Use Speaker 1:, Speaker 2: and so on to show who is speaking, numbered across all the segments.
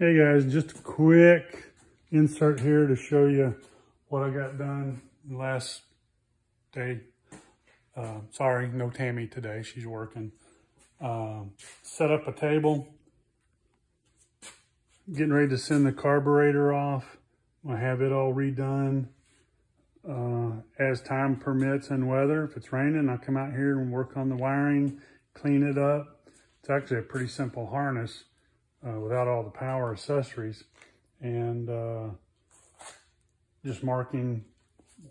Speaker 1: Hey guys, just a quick insert here to show you what I got done last day. Sorry, no Tammy today, she's working. Set up a table, getting ready to send the carburetor off. I have it all redone as time permits and weather. If it's raining, I'll come out here and work on the wiring, clean it up. It's actually a pretty simple harness without all the power accessories, and just marking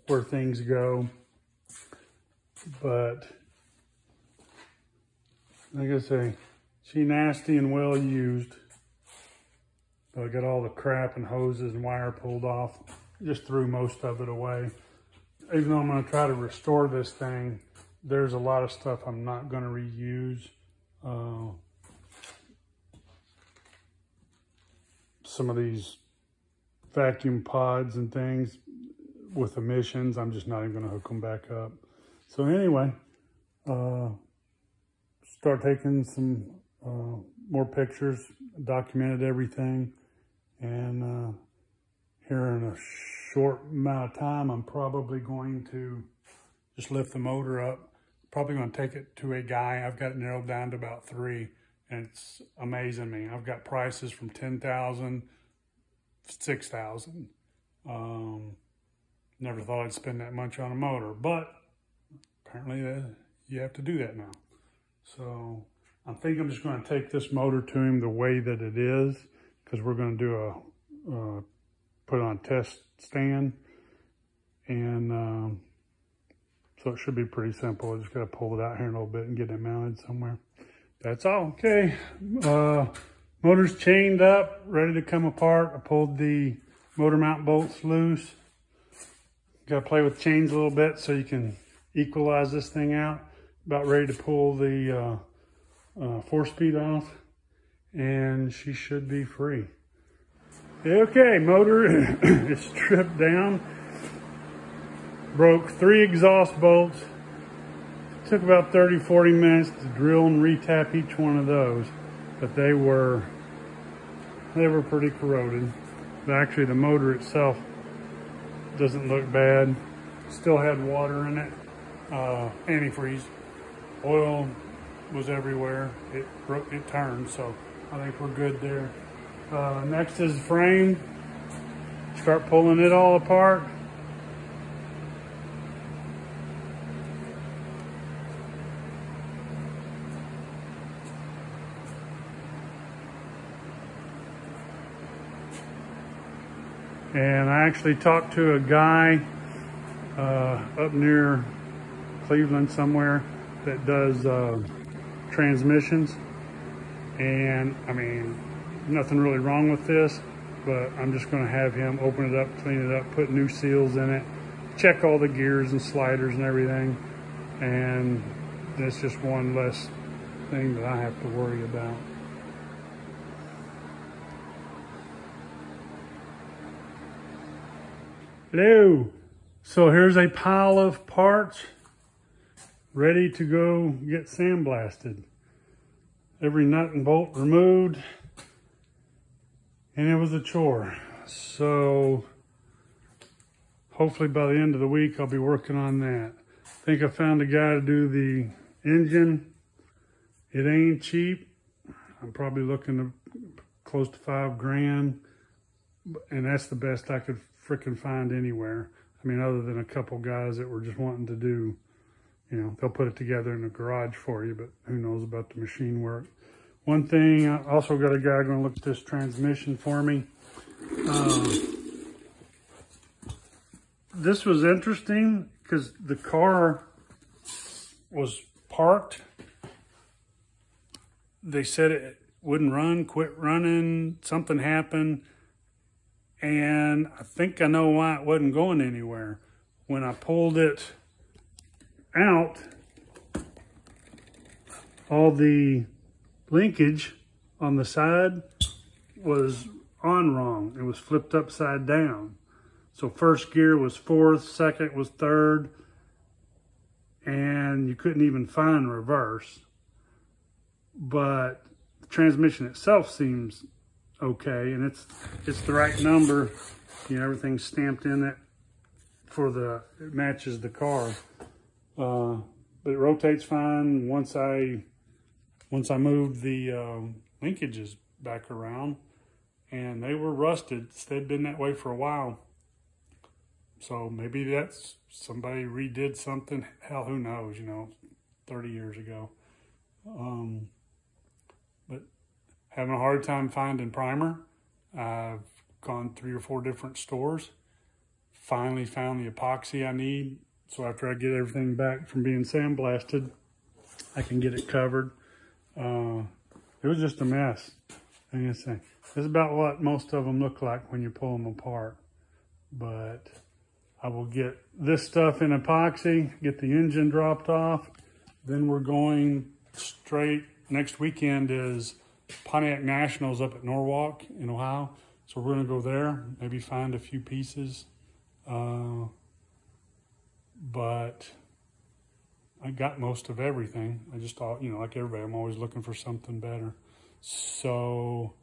Speaker 1: where things go. But like I say, she nasty and well used. But I got all the crap and hoses and wire pulled off. Just threw most of it away. Even though I'm going to try to restore this thing, there's a lot of stuff I'm not going to reuse. Some of these vacuum pods and things with emissions, I'm just not even going to hook them back up. So anyway, start taking some more pictures, documented everything, and here in a short amount of time, I'm probably going to just lift the motor up. Probably going to take it to a guy. I've got it narrowed down to about 3, and it's amazing me. I've got prices from $10,000, $6,000. Never thought I'd spend that much on a motor, but apparently you have to do that now. So I think I'm just going to take this motor to him the way that it is, because we're going to do put it on a test stand, and so it should be pretty simple. I just got to pull it out here in a little bit and get it mounted somewhere. That's all. Okay, motor's chained up, ready to come apart. I pulled the motor mount bolts loose. Got to play with chains a little bit so you can equalize this thing out. About ready to pull the 4-speed off, and she should be free. Okay, motor is stripped down. Broke 3 exhaust bolts. Took about 30-40 minutes to drill and retap each one of those, but they were pretty corroded. But actually, the motor itself doesn't look bad. Still had water in it. Antifreeze. Oil was everywhere. It turned, so I think we're good there. Next is the frame. Start pulling it all apart. And I actually talked to a guy up near Cleveland somewhere that does transmissions. And I mean, nothing really wrong with this, but I'm just going to have him open it up, clean it up, put new seals in it, check all the gears and sliders and everything. And it's just one less thing that I have to worry about. Hello. So here's a pile of parts ready to go get sandblasted. Every nut and bolt removed, and it was a chore. So hopefully by the end of the week I'll be working on that. I think I found a guy to do the engine. It ain't cheap. I'm probably looking to close to $5 grand, and that's the best I could frickin' find anywhere. I mean, other than a couple guys that were just wanting to do, you know, they'll put it together in the garage for you, but who knows about the machine work. One thing, I also got a guy going to look at this transmission for me. This was interesting because the car was parked. They said it wouldn't run, quit running, something happened. And I think I know why it wasn't going anywhere. When I pulled it out, all the linkage on the side was on wrong. It was flipped upside down. So first gear was 4th, second was 3rd, and you couldn't even find reverse. But the transmission itself seems okay, and it's the right number. You know, everything's stamped in it it matches the car. But it rotates fine once I moved the linkages back around, and they were rusted. They'd been that way for a while. So maybe that's somebody redid something. Hell, who knows, you know, 30 years ago. But having a hard time finding primer. I've gone 3 or 4 different stores. Finally found the epoxy I need. So after I get everything back from being sandblasted, I can get it covered. It was just a mess. I'm gonna say, this is about what most of them look like when you pull them apart. But I will get this stuff in epoxy, get the engine dropped off. Then we're going straight, next weekend is Pontiac Nationals up at Norwalk in Ohio. So we're gonna go there, maybe find a few pieces. But I got most of everything. I just thought, you know, like everybody, I'm always looking for something better. So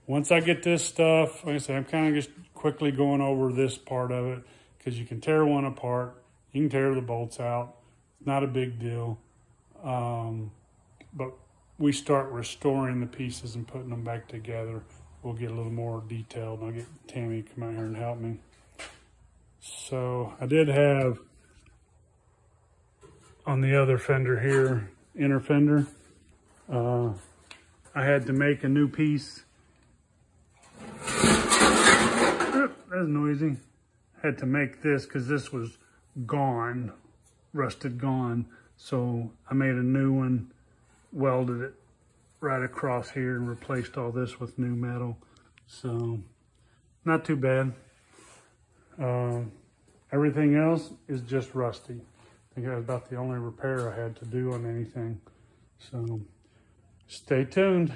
Speaker 1: once I get this stuff, like I said, I'm kind of just quickly going over this part of it, because you can tear one apart, you can tear the bolts out, it's not a big deal. But we start restoring the pieces and putting them back together. We'll get a little more detailed, and I'll get Tammy to come out here and help me. So I did have on the other fender here, inner fender, I had to make a new piece. That's noisy. Had to make this because this was gone, rusted gone. So I made a new one, welded it right across here and replaced all this with new metal. So not too bad. Everything else is just rusty. I think that was about the only repair I had to do on anything. So stay tuned.